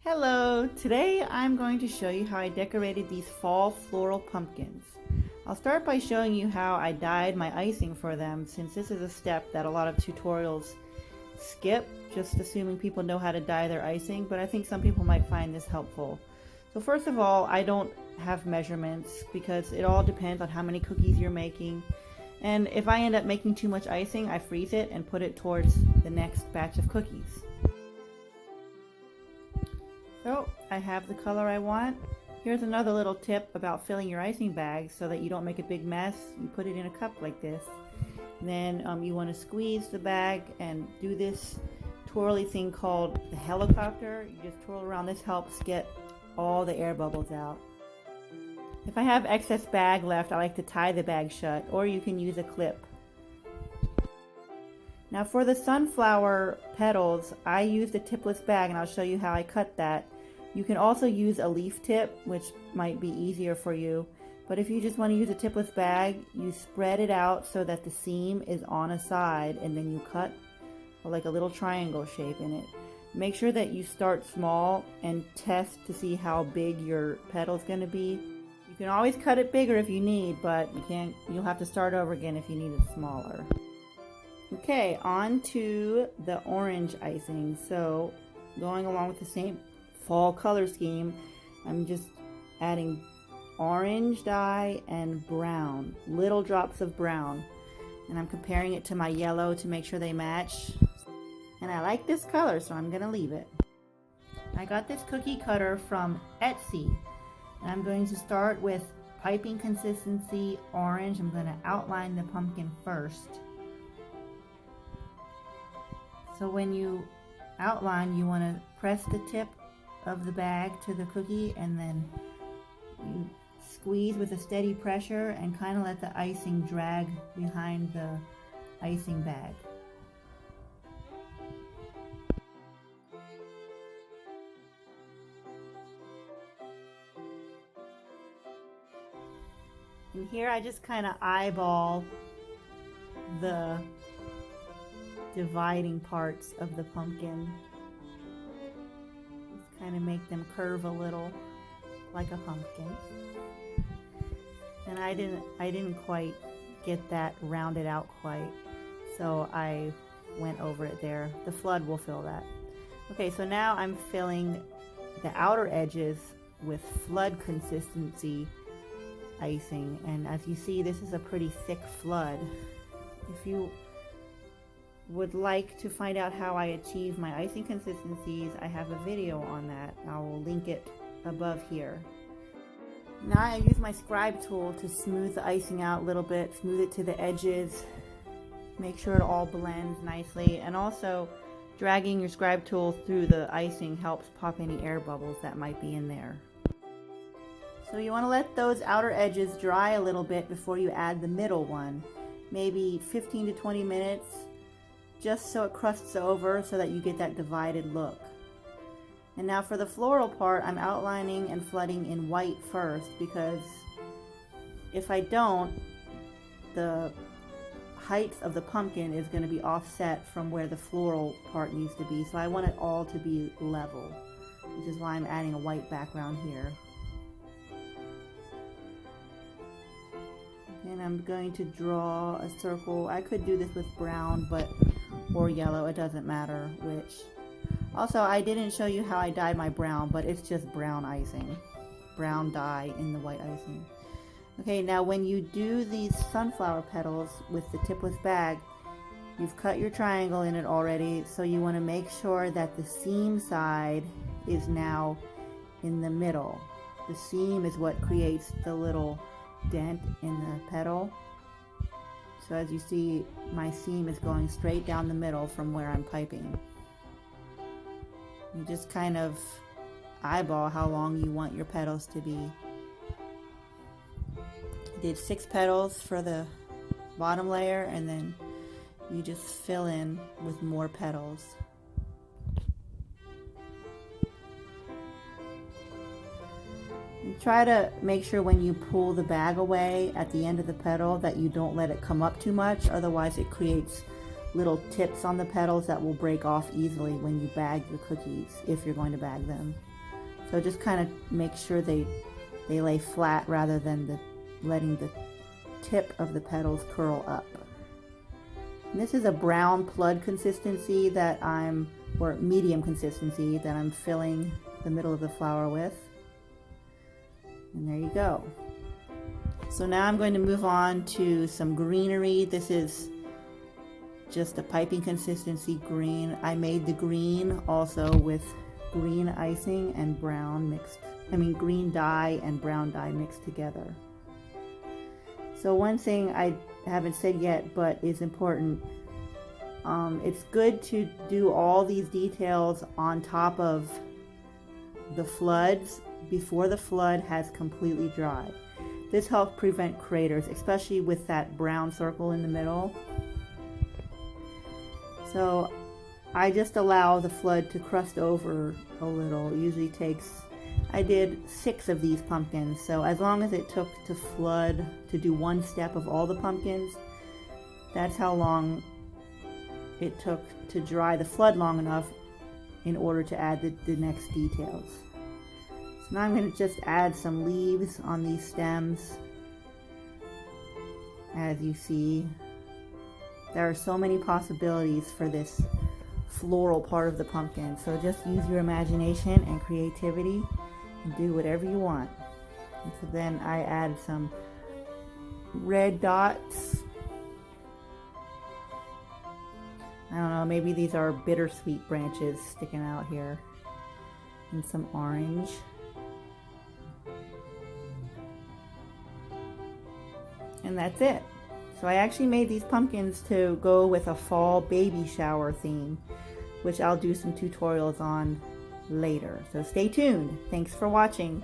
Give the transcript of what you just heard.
Hello! Today I'm going to show you how I decorated these fall floral pumpkins. I'll start by showing you how I dyed my icing for them, since this is a step that a lot of tutorials skip, just assuming people know how to dye their icing, but I think some people might find this helpful. So first of all, I don't have measurements because it all depends on how many cookies you're making. And if I end up making too much icing, I freeze it and put it towards the next batch of cookies. So I have the color I want. Here's another little tip about filling your icing bag so that you don't make a big mess. You put it in a cup like this. Then you want to squeeze the bag and do this twirly thing called the helicopter. You just twirl around. This helps get all the air bubbles out. If I have excess bag left, I like to tie the bag shut, or you can use a clip. Now for the sunflower petals, I used a tipless bag, and I'll show you how I cut that. You can also use a leaf tip, which might be easier for you. But if you just want to use a tipless bag, you spread it out so that the seam is on a side, and then you cut like a little triangle shape in it. Make sure that you start small and test to see how big your petal is going to be. You can always cut it bigger if you need, but you'll have to start over again if you need it smaller. Okay, on to the orange icing. So going along with the same fall color scheme, I'm just adding orange dye and brown, little drops of brown, and I'm comparing it to my yellow to make sure they match. And I like this color, so I'm gonna leave it. I got this cookie cutter from Etsy, and I'm going to start with piping consistency orange. I'm going to outline the pumpkin first. So when you outline, you want to press the tip of the bag to the cookie, and then you squeeze with a steady pressure and kind of let the icing drag behind the icing bag. And here I just kind of eyeball the dividing parts of the pumpkin. Just kind of make them curve a little like a pumpkin. And I didn't quite get that rounded out quite, so I went over it there. The flood will fill that. Okay, so now I'm filling the outer edges with flood consistency icing, and as you see, this is a pretty thick flood. If you would like to find out how I achieve my icing consistencies, I have a video on that. I will link it above here. Now I use my scribe tool to smooth the icing out a little bit, smooth it to the edges, make sure it all blends nicely, and also dragging your scribe tool through the icing helps pop any air bubbles that might be in there. So you want to let those outer edges dry a little bit before you add the middle one, maybe 15 to 20 minutes, just so it crusts over so that you get that divided look. And now for the floral part, I'm outlining and flooding in white first, because if I don't, the height of the pumpkin is going to be offset from where the floral part needs to be. So I want it all to be level, which is why I'm adding a white background here. And I'm going to draw a circle. I could do this with brown, or yellow, it doesn't matter which. Also, I didn't show you how I dyed my brown, but it's just brown icing. Brown dye in the white icing. Okay, now when you do these sunflower petals with the tipless bag, you've cut your triangle in it already, so you want to make sure that the seam side is now in the middle. The seam is what creates the little dent in the petal. So as you see, my seam is going straight down the middle from where I'm piping. You just kind of eyeball how long you want your petals to be. I did 6 petals for the bottom layer, and then you just fill in with more petals. And try to make sure when you pull the bag away at the end of the petal that you don't let it come up too much, otherwise it creates little tips on the petals that will break off easily when you bag your cookies, if you're going to bag them. So just kind of make sure they lay flat rather than letting the tip of the petals curl up. And this is a brown plud consistency or medium consistency that I'm filling the middle of the flower with. And there you go. So now I'm going to move on to some greenery. This is just a piping consistency green. I made the green also with green icing and green dye and brown dye mixed together. So one thing I haven't said yet, but is important, it's good to do all these details on top of the floods before the flood has completely dried. This helps prevent craters, especially with that brown circle in the middle. So I just allow the flood to crust over a little. It usually I did 6 of these pumpkins, so as long as it took to flood to do one step of all the pumpkins, that's how long it took to dry the flood long enough in order to add the next details. So now I'm going to just add some leaves on these stems. As you see, there are so many possibilities for this floral part of the pumpkin, so just use your imagination and creativity and do whatever you want. And so then I add some red dots. I don't know, maybe these are bittersweet branches sticking out here. And some orange. And that's it. So I actually made these pumpkins to go with a fall baby shower theme, which I'll do some tutorials on later. So stay tuned. Thanks for watching.